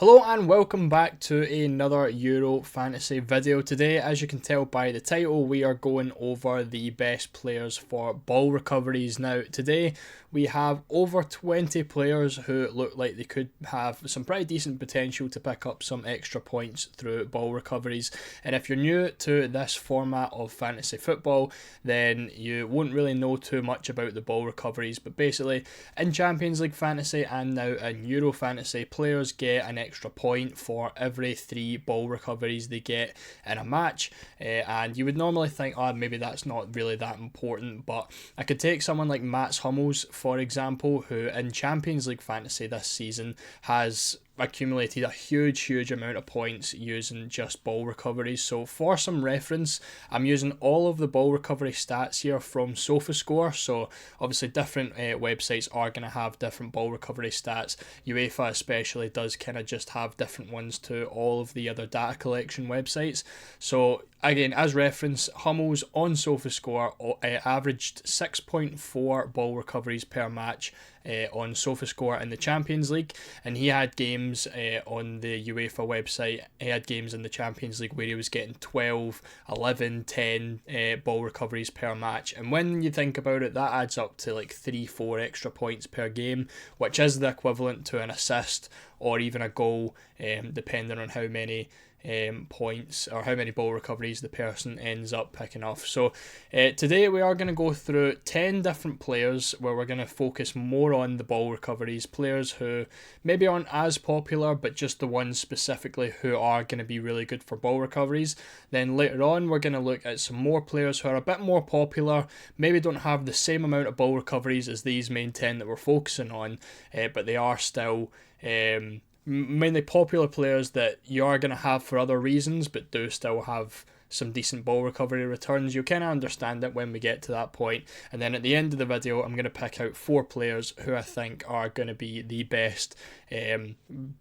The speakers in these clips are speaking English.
Hello and welcome back to another Euro Fantasy video. Today, as you can tell by the title, we are going over the best players for ball recoveries. Now, today we have over 20 players who look like they could have some pretty decent potential to pick up some extra points through ball recoveries. And if you're new to this format of fantasy football, then you won't really know too much about the ball recoveries. But basically, in Champions League fantasy and now in Euro fantasy, players get an extra point for every 3 ball recoveries they get in a match, and you would normally think, maybe that's not really that important, but I could take someone like Mats Hummels, for example, who in Champions League fantasy this season has accumulated a huge amount of points using just ball recoveries. So for some reference, I'm using all of the ball recovery stats here from SofaScore. So obviously different websites are going to have different ball recovery stats. UEFA especially does kind of just have different ones to all of the other data collection websites. So again, as reference, Hummels on SofaScore averaged 6.4 ball recoveries per match on SofaScore in the Champions League, and he had games on the UEFA website. He had games in the Champions League where he was getting 12, 11, 10 ball recoveries per match, and when you think about it, that adds up to like 3-4 extra points per game, which is the equivalent to an assist or even a goal, depending on how many points or how many ball recoveries the person ends up picking off. So today we are going to go through 10 different players where we're going to focus more on the ball recoveries, players who maybe aren't as popular but just the ones specifically who are going to be really good for ball recoveries. Then later on we're going to look at some more players who are a bit more popular, maybe don't have the same amount of ball recoveries as these main 10 that we're focusing on, but they are still mainly popular players that you are going to have for other reasons, but do still have some decent ball recovery returns. You'll kind of understand it when we get to that point. And then at the end of the video, I'm going to pick out 4 players who I think are going to be the best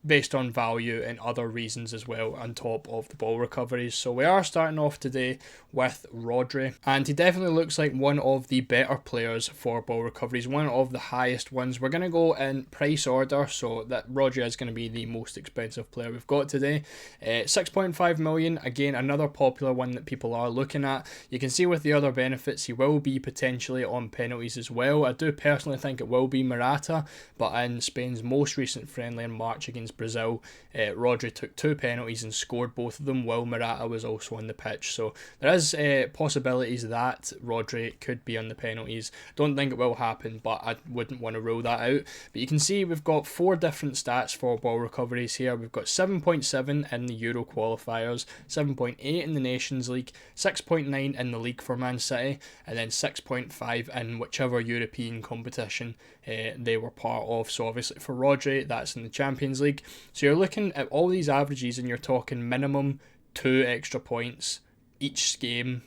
based on value and other reasons as well, on top of the ball recoveries. So we are starting off today with Rodri, and he definitely looks like one of the better players for ball recoveries, one of the highest ones. We're going to go in price order, so that Rodri is going to be the most expensive player we've got today. 6.5 million, again another popular one that people are looking at. You can see with the other benefits, he will be potentially on penalties as well. I do personally think it will be Morata, but in Spain's most recent friendly in March against Brazil, Rodri took 2 penalties and scored both of them while Morata was also on the pitch. So there is possibilities that Rodri could be on the penalties. Don't think it will happen, but I wouldn't want to rule that out. But you can see we've got 4 different stats for ball recoveries here. We've got 7.7 in the Euro qualifiers, 7.8 in the Nations League, 6.9 in the league for Man City, and then 6.5 in whichever European competition they were part of. So obviously for Rodri, that's in the Champions League. So you're looking at all these averages and you're talking minimum 2 extra points each game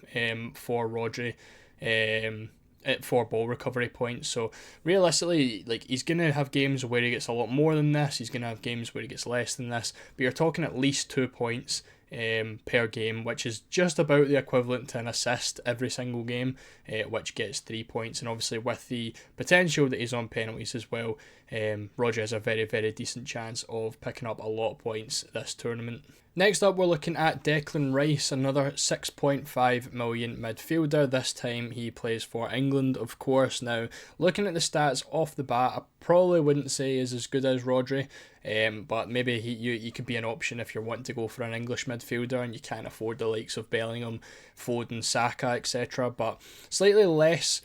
for Rodri for ball recovery points. So realistically, like, he's going to have games where he gets a lot more than this, he's going to have games where he gets less than this, but you're talking at least 2 points per game, which is just about the equivalent to an assist every single game, which gets 3 points. And obviously with the potential that he's on penalties as well, Rodri has a very decent chance of picking up a lot of points this tournament. Next up, we're looking at Declan Rice, another 6.5 million midfielder. This time he plays for England, of course. Now, looking at the stats off the bat, I probably wouldn't say is as good as Rodri, but maybe he could be an option if you're wanting to go for an English midfielder and you can't afford the likes of Bellingham, Foden, Saka, etc. But slightly less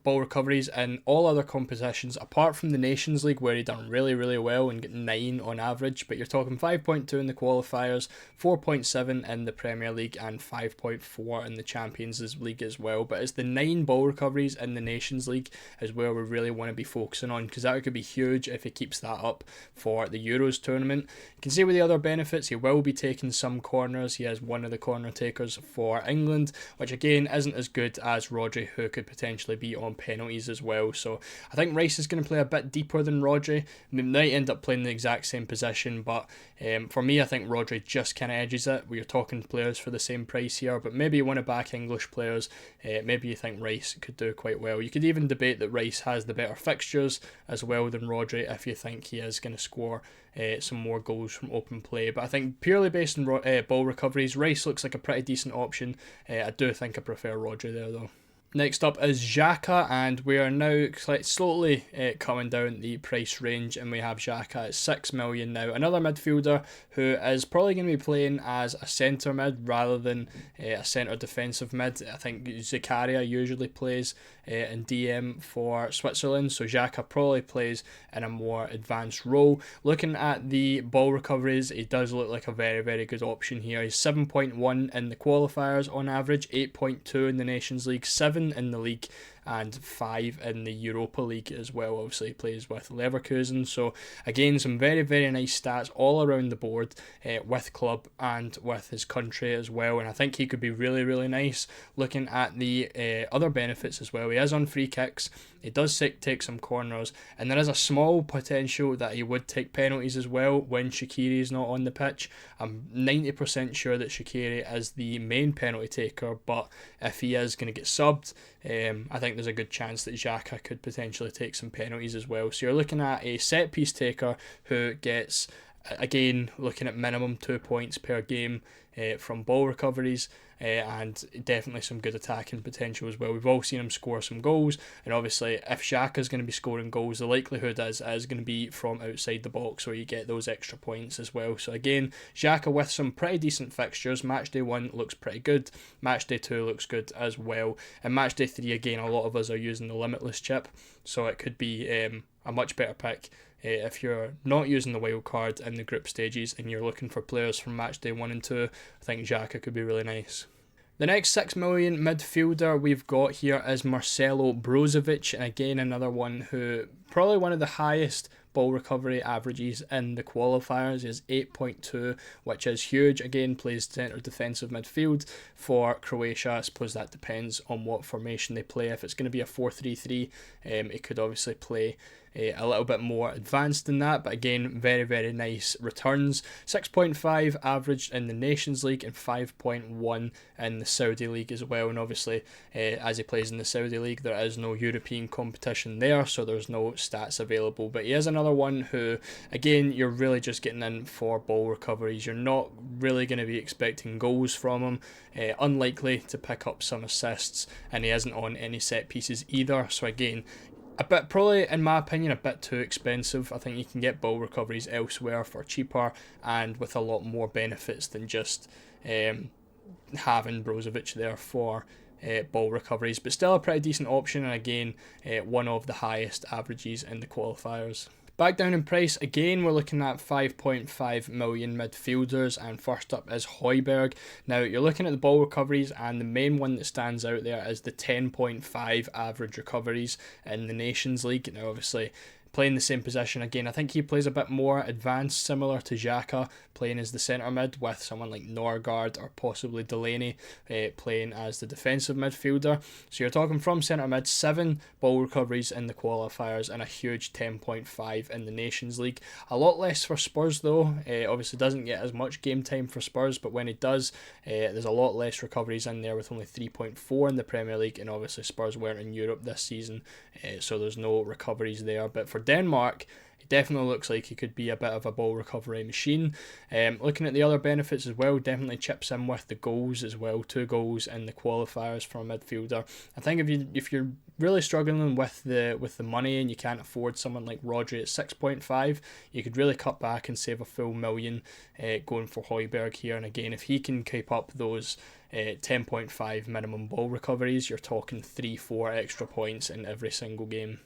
ball recoveries in all other competitions apart from the Nations League, where he done really well and got 9 on average. But you're talking 5.2 in the qualifiers, 4.7 in the Premier League, and 5.4 in the Champions League as well. But it's the 9 ball recoveries in the Nations League is where we really want to be focusing on, because that could be huge if he keeps that up for the Euros tournament. You can see with the other benefits, he will be taking some corners. He is one of the corner takers for England, which again isn't as good as Rodri, who could potentially be on on penalties as well. So I think Rice is going to play a bit deeper than Rodri. They might end up playing the exact same position, but for me, I think Rodri just kind of edges it. We're talking players for the same price here, but maybe you want to back English players. Maybe you think Rice could do quite well. You could even debate that Rice has the better fixtures as well than Rodri if you think he is going to score some more goals from open play. But I think purely based on ball recoveries, Rice looks like a pretty decent option. I do think I prefer Rodri there though. Next up is Xhaka, and we are now slowly coming down the price range, and we have Xhaka at 6 million now. Another midfielder who is probably going to be playing as a centre mid rather than a centre defensive mid. I think Zakaria usually plays in DM for Switzerland, so Xhaka probably plays in a more advanced role. Looking at the ball recoveries, he does look like a very, very good option here. He's 7.1 in the qualifiers on average, 8.2 in the Nations League, 7 in the league, and 5 in the Europa League as well. Obviously he plays with Leverkusen, so again some very, very nice stats all around the board with club and with his country as well, and I think he could be really, really nice. Looking at the other benefits as well, he is on free kicks, he does take some corners, and there is a small potential that he would take penalties as well when Shaqiri is not on the pitch. I'm 90% sure that Shaqiri is the main penalty taker, but if he is going to get subbed, I think there's a good chance that Xhaka could potentially take some penalties as well. So you're looking at a set piece taker who gets, again, looking at minimum 2 points per game from ball recoveries, and definitely some good attacking potential as well. We've all seen him score some goals, and obviously if Xhaka is going to be scoring goals, the likelihood is going to be from outside the box where you get those extra points as well. So again, Xhaka with some pretty decent fixtures. Matchday 1 looks pretty good, Matchday 2 looks good as well, and Matchday 3 again, a lot of us are using the Limitless chip, so it could be a much better pick if you're not using the wild card in the group stages and you're looking for players from Matchday 1 and 2. I think Xhaka could be really nice. The next 6 million midfielder we've got here is Marcelo Brozovic, and again another one who probably one of the highest ball recovery averages in the qualifiers is 8.2, which is huge. Again, plays centre defensive midfield for Croatia. I suppose that depends on what formation they play. If it's going to be a 4-3-3, it could obviously play a little bit more advanced than that, but again, very, very nice returns. 6.5 averaged in the Nations League and 5.1 in the Saudi League as well, and obviously as he plays in the Saudi League there is no European competition there, so there's no stats available, but he is another one who, again, you're really just getting in for ball recoveries. You're not really going to be expecting goals from him, unlikely to pick up some assists, and he isn't on any set pieces either, so again, a bit, probably in my opinion, a bit too expensive. I think you can get ball recoveries elsewhere for cheaper and with a lot more benefits than just having Brozovic there for ball recoveries, but still a pretty decent option, and again one of the highest averages in the qualifiers. Back down in price again, we're looking at 5.5 million midfielders, and first up is Højbjerg. Now you're looking at the ball recoveries, and the main one that stands out there is the 10.5 average recoveries in the Nations League. Now obviously playing the same position again, I think he plays a bit more advanced, similar to Xhaka, playing as the centre mid with someone like Norgard or possibly Delaney playing as the defensive midfielder. So you're talking from centre mid, 7 ball recoveries in the qualifiers and a huge 10.5 in the Nations League. A lot less for Spurs though, obviously doesn't get as much game time for Spurs, but when he does, there's a lot less recoveries in there with only 3.4 in the Premier League, and obviously Spurs weren't in Europe this season, so there's no recoveries there. But for Denmark, it definitely looks like he could be a bit of a ball recovery machine. Looking at the other benefits as well, definitely chips in with the goals as well. 2 goals in the qualifiers from a midfielder. I think if you're really struggling with the money and you can't afford someone like Rodri at 6.5, you could really cut back and save a full million going for Højbjerg here. And again, if he can keep up those 10.5 minimum ball recoveries, you're talking 3-4 extra points in every single game.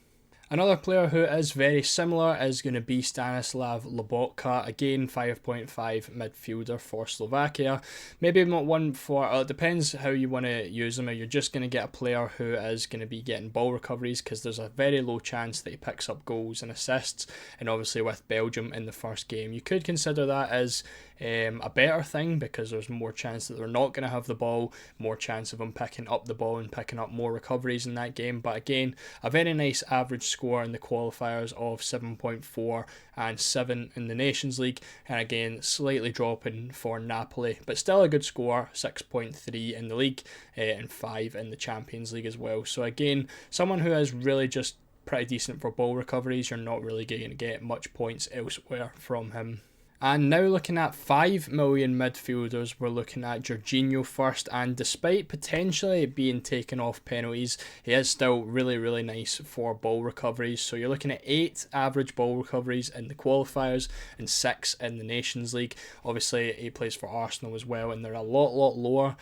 Another player who is very similar is going to be Stanislav Lobotka, again 5.5 midfielder for Slovakia. Maybe not one for, it depends how you want to use him. You're just going to get a player who is going to be getting ball recoveries, because there's a very low chance that he picks up goals and assists, and obviously with Belgium in the first game, you could consider that as a better thing, because there's more chance that they're not going to have the ball, more chance of them picking up the ball and picking up more recoveries in that game. But again, a very nice average score in the qualifiers of 7.4 and 7 in the Nations League, and again slightly dropping for Napoli, but still a good score, 6.3 in the league and 5 in the Champions League as well. So again, someone who is really just pretty decent for ball recoveries. You're not really going to get much points elsewhere from him. And now looking at 5 million midfielders, we're looking at Jorginho first, and despite potentially being taken off penalties, he is still really nice for ball recoveries. So you're looking at 8 average ball recoveries in the qualifiers and 6 in the Nations League. Obviously he plays for Arsenal as well, and they're a lot lower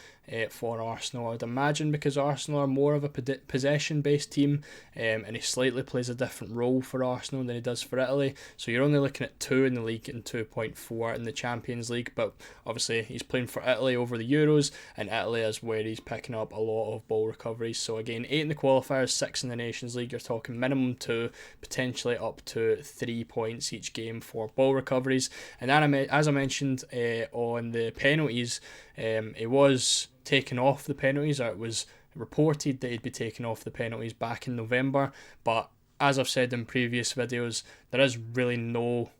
for Arsenal, I'd imagine, because Arsenal are more of a possession based team, and he slightly plays a different role for Arsenal than he does for Italy. So you're only looking at 2 in the league and 2.4 in the Champions League, but obviously he's playing for Italy over the Euros, and Italy is where he's picking up a lot of ball recoveries. So again, 8 in the qualifiers, 6 in the Nations League. You're talking minimum 2, potentially up to 3 points each game for ball recoveries. And then, as I mentioned on the penalties, it was taken off the penalties, or it was reported that he'd be taken off the penalties back in November, but as I've said in previous videos, there is really no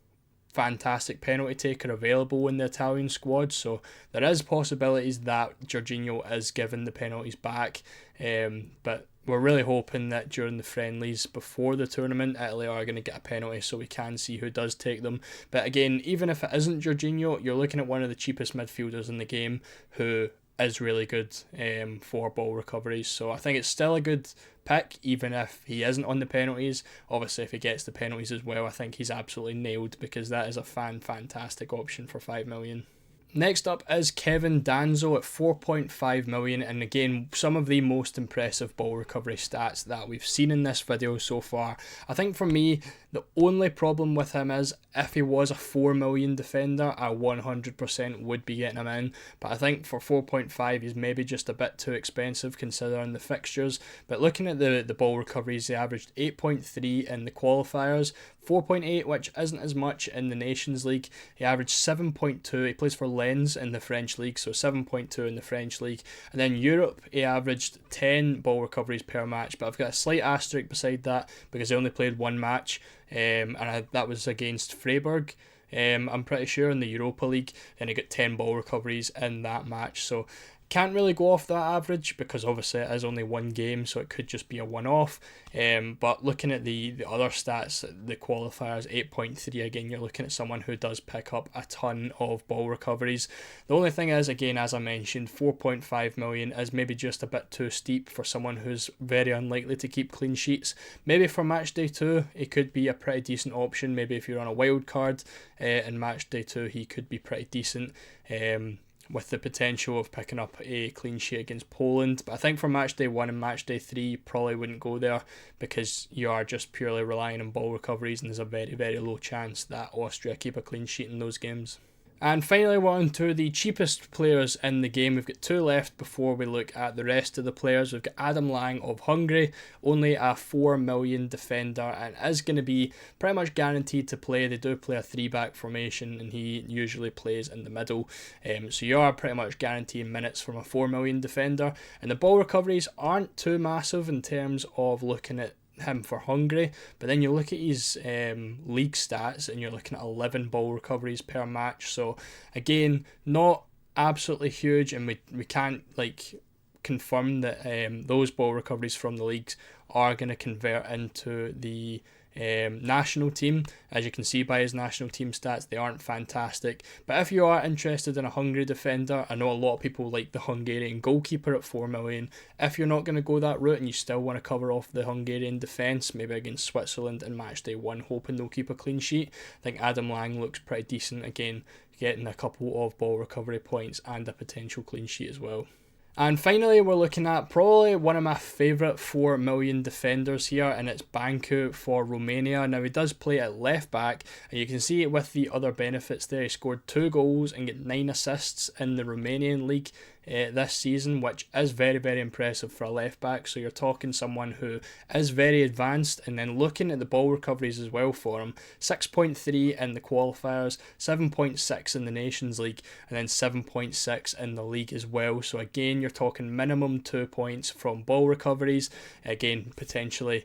fantastic penalty taker available in the Italian squad, so there is possibilities that Jorginho is given the penalties back, but we're really hoping that during the friendlies before the tournament, Italy are going to get a penalty so we can see who does take them. But again, even if it isn't Jorginho, you're looking at one of the cheapest midfielders in the game who is really good for ball recoveries. So I think it's still a good pick, even if he isn't on the penalties. Obviously, if he gets the penalties as well, I think he's absolutely nailed, because that is a fantastic option for 5 million. Next up is Kevin Danzo at 4.5 million, and again, some of the most impressive ball recovery stats that we've seen in this video so far. I think for me, the only problem with him is if he was a 4 million defender, I 100% would be getting him in, but I think for 4.5 he's maybe just a bit too expensive considering the fixtures. But looking at the ball recoveries, he averaged 8.3 in the qualifiers, 4.8, which isn't as much in the Nations League. He averaged 7.2, he plays for Lens in the French League, so 7.2 in the French League. And then Europe, he averaged 10 ball recoveries per match, but I've got a slight asterisk beside that because he only played one match, that was against Freiburg, I'm pretty sure, in the Europa League, and he got 10 ball recoveries in that match. So can't really go off that average because obviously it is only one game, so it could just be a one-off. But looking at the other stats, the qualifiers, 8.3, again, you're looking at someone who does pick up a ton of ball recoveries. The only thing is, again, as I mentioned, 4.5 million is maybe just a bit too steep for someone who's very unlikely to keep clean sheets. Maybe for match day 2, it could be a pretty decent option. Maybe if you're on a wild card in match day 2, he could be pretty decent. With the potential of picking up a clean sheet against Poland. But I think for match day 1 and match day 3, probably wouldn't go there because you are just purely relying on ball recoveries, and there's a very low chance that Austria keep a clean sheet in those games. And finally, we're on to the cheapest players in the game. We've got 2 left before we look at the rest of the players. We've got Adam Lang of Hungary, only a 4 million defender, and is going to be pretty much guaranteed to play. They do play a 3-back formation, and he usually plays in the middle. So you are pretty much guaranteeing minutes from a 4 million defender. And the ball recoveries aren't too massive in terms of looking at him for Hungary, but then you look at his league stats and you're looking at 11 ball recoveries per match. So again, not absolutely huge, and we can't confirm that those ball recoveries from the leagues are going to convert into the national team. As you can see by his national team stats, they aren't fantastic. But if you are interested in a Hungary defender, I know a lot of people like the Hungarian goalkeeper at 4 million. If you're not going to go that route and you still want to cover off the Hungarian defence, maybe against Switzerland in match day 1, hoping they'll keep a clean sheet, I think Adam Lang looks pretty decent, again getting a couple of ball recovery points and a potential clean sheet as well. And finally, we're looking at probably one of my favourite 4 million defenders here, and it's Bancu for Romania. Now, he does play at left back, and you can see it with the other benefits there. He scored 2 goals and got 9 assists in the Romanian league this season, which is very, very impressive for a left back. So you're talking someone who is very advanced, and then looking at the ball recoveries as well for him, 6.3 in the qualifiers, 7.6 in the Nations League, and then 7.6 in the league as well. So again, you're talking minimum 2 points from ball recoveries, again potentially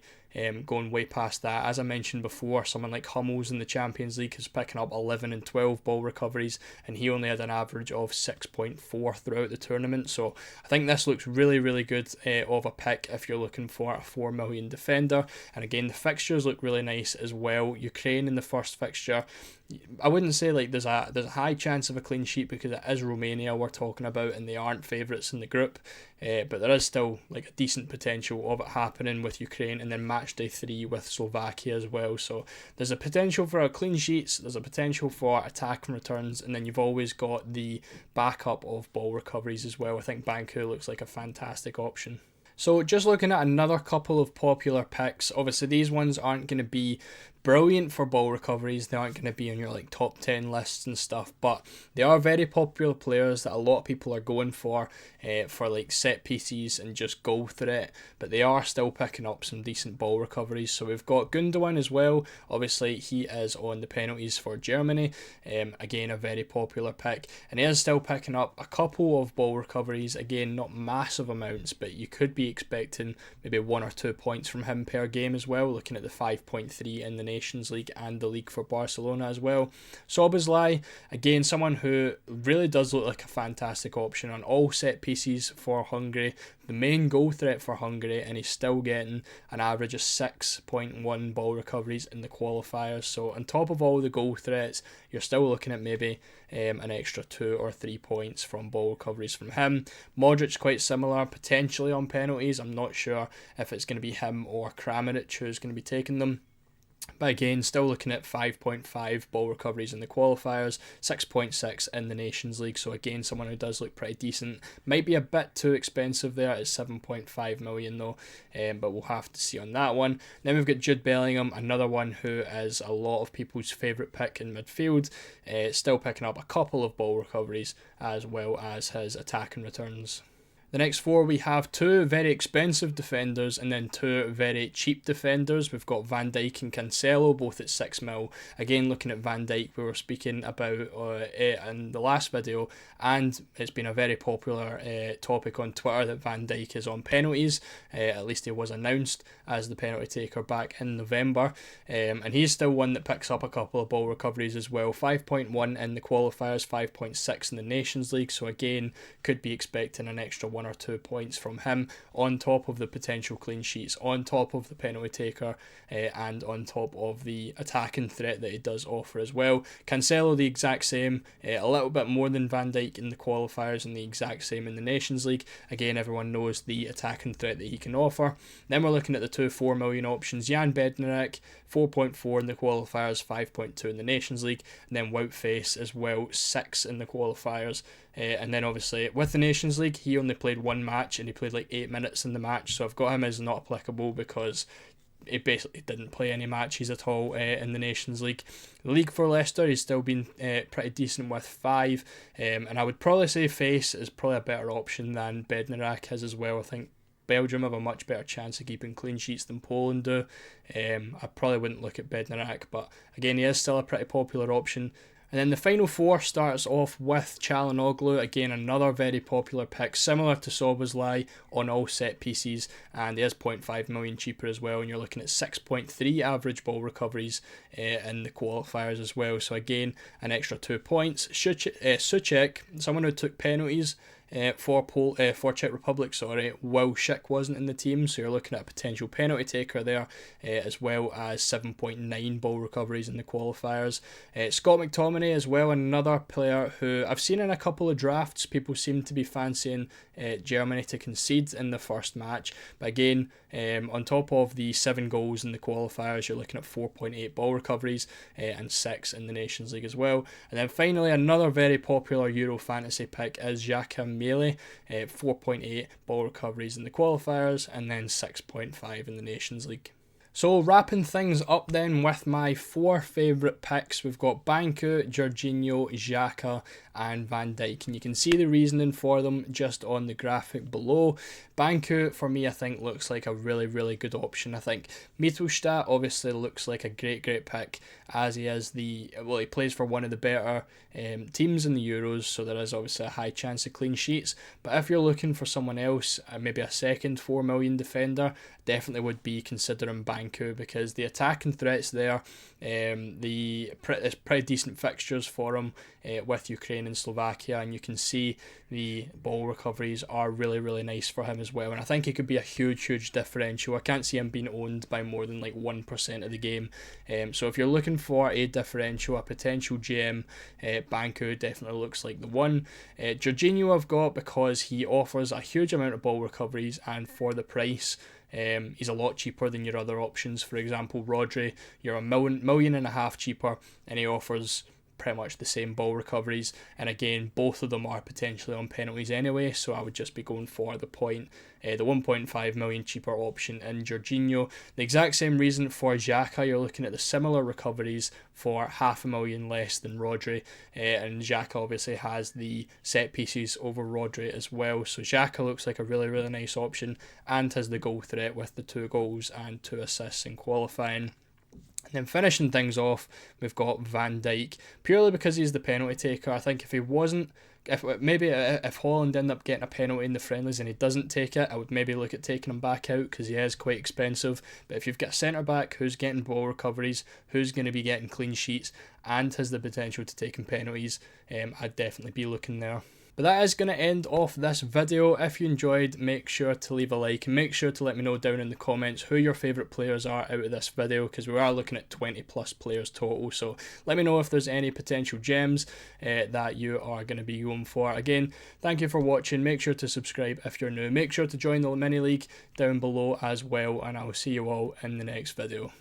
going way past that. As I mentioned before, someone like Hummels in the Champions League is picking up 11 and 12 ball recoveries, and he only had an average of 6.4 throughout the tournament. So I think this looks really, really good of a pick if you're looking for a 4 million defender. And again, the fixtures look really nice as well. Ukraine in the first fixture, I wouldn't say like there's a high chance of a clean sheet because it is Romania we're talking about and they aren't favourites in the group, but there is still like a decent potential of it happening with Ukraine, and then match day 3 with Slovakia as well. So there's a potential for a clean sheets, there's a potential for attack and returns, and then you've always got the backup of ball recoveries as well. I think Bancu looks like a fantastic option. So just looking at another couple of popular picks, obviously these ones aren't going to be brilliant for ball recoveries, they aren't going to be on your like top 10 lists and stuff, but they are very popular players that a lot of people are going for like set pieces and just goal threat, but they are still picking up some decent ball recoveries. So we've got Gundogan as well, obviously he is on the penalties for Germany, again a very popular pick, and he is still picking up a couple of ball recoveries, again not massive amounts, but you could be expecting maybe 1 or 2 points from him per game as well, looking at the 5.3 in the Nations League and the league for Barcelona as well. Szoboszlai, again someone who really does look like a fantastic option on all set pieces for Hungary, the main goal threat for Hungary, and he's still getting an average of 6.1 ball recoveries in the qualifiers. So on top of all the goal threats, you're still looking at maybe an extra 2 or 3 points from ball recoveries from him. Modric quite similar, potentially on penalties. I'm not sure if it's going to be him or Kramaric who's going to be taking them. But again, still looking at 5.5 ball recoveries in the qualifiers, 6.6 in the Nations League. So again, someone who does look pretty decent. Might be a bit too expensive there at 7.5 million though, but we'll have to see on that one. Then we've got Jude Bellingham, another one who is a lot of people's favourite pick in midfield. Still picking up a couple of ball recoveries as well as his attack and returns. The next 4, we have 2 very expensive defenders and then 2 very cheap defenders. We've got Van Dijk and Cancelo, both at 6 mil. Again, looking at Van Dijk, we were speaking about in the last video, and it's been a very popular topic on Twitter that Van Dijk is on penalties. At least he was announced as the penalty taker back in November. And he's still one that picks up a couple of ball recoveries as well. 5.1 in the qualifiers, 5.6 in the Nations League. So again, could be expecting an extra 1 or 2 points from him on top of the potential clean sheets, on top of the penalty taker, and on top of the attacking threat that he does offer as well. Cancelo the exact same, a little bit more than Van Dijk in the qualifiers and the exact same in the Nations League. Again, everyone knows the attacking threat that he can offer. Then we're looking at the 2 4 million options. Jan Bednarek, 4.4 in the qualifiers, 5.2 in the Nations League, and then Wout Faes as well, 6 in the qualifiers. And then obviously with the Nations League, he only played 1 match and he played like 8 minutes in the match, so I've got him as not applicable because he basically didn't play any matches at all in the Nations League. The league for Leicester, he's still been pretty decent with 5, and I would probably say Faes is probably a better option than Bednarek is as well. I think Belgium have a much better chance of keeping clean sheets than Poland do. I probably wouldn't look at Bednarek, but again, he is still a pretty popular option. And then the final 4 starts off with Çalhanoğlu, again another very popular pick, similar to Szoboszlai on all set pieces, and he is 0.5 million cheaper as well, and you're looking at 6.3 average ball recoveries in the qualifiers as well. So again, an extra 2 points. Souček, someone who took penalties for Czech Republic, while Schick wasn't in the team, so you're looking at a potential penalty taker there, as well as 7.9 ball recoveries in the qualifiers. Scott McTominay as well, another player who I've seen in a couple of drafts. People seem to be fancying Germany to concede in the first match, but again, on top of the 7 goals in the qualifiers, you're looking at 4.8 ball recoveries and 6 in the Nations League as well. And then finally, another very popular Euro fantasy pick is Joachim melee, 4.8 ball recoveries in the qualifiers, and then 6.5 in the Nations League. So wrapping things up then with my 4 favourite picks, we've got Banku, Jorginho, Xhaka and Van Dijk, and you can see the reasoning for them just on the graphic below. Banku for me I think looks like a really good option. I think Mittelstadt obviously looks like a great pick, as he is he plays for one of the better teams in the Euros, so there is obviously a high chance of clean sheets. But if you're looking for someone else, maybe a second 4 million defender, definitely would be considering Banku, because the attacking threat's there. It's pretty decent fixtures for him with Ukraine and Slovakia, and you can see the ball recoveries are really nice for him as well, and I think it could be a huge differential. I can't see him being owned by more than like 1% of the game. So if you're looking for a differential, a potential gem, Banku definitely looks like the one. Jorginho I've got because he offers a huge amount of ball recoveries, and for the price, he's a lot cheaper than your other options. For example, Rodri, you're $1.5 million cheaper, and he offers pretty much the same ball recoveries, and again both of them are potentially on penalties anyway, so I would just be going for the 1.5 million cheaper option in Jorginho. The exact same reason for Xhaka, you're looking at the similar recoveries for $500,000 less than Rodri, and Xhaka obviously has the set pieces over Rodri as well, so Xhaka looks like a really nice option and has the goal threat with the 2 goals and 2 assists in qualifying. And then finishing things off, we've got Van Dijk, purely because he's the penalty taker. I think if Holland ended up getting a penalty in the friendlies and he doesn't take it, I would maybe look at taking him back out because he is quite expensive. But if you've got a centre back who's getting ball recoveries, who's going to be getting clean sheets, and has the potential to take in penalties, I'd definitely be looking there. But that is going to end off this video. If you enjoyed, make sure to leave a like, and make sure to let me know down in the comments who your favourite players are out of this video, because we are looking at 20 plus players total. So let me know if there's any potential gems that you are going to be going for. Again, thank you for watching. Make sure to subscribe if you're new. Make sure to join the mini league down below as well, and I will see you all in the next video.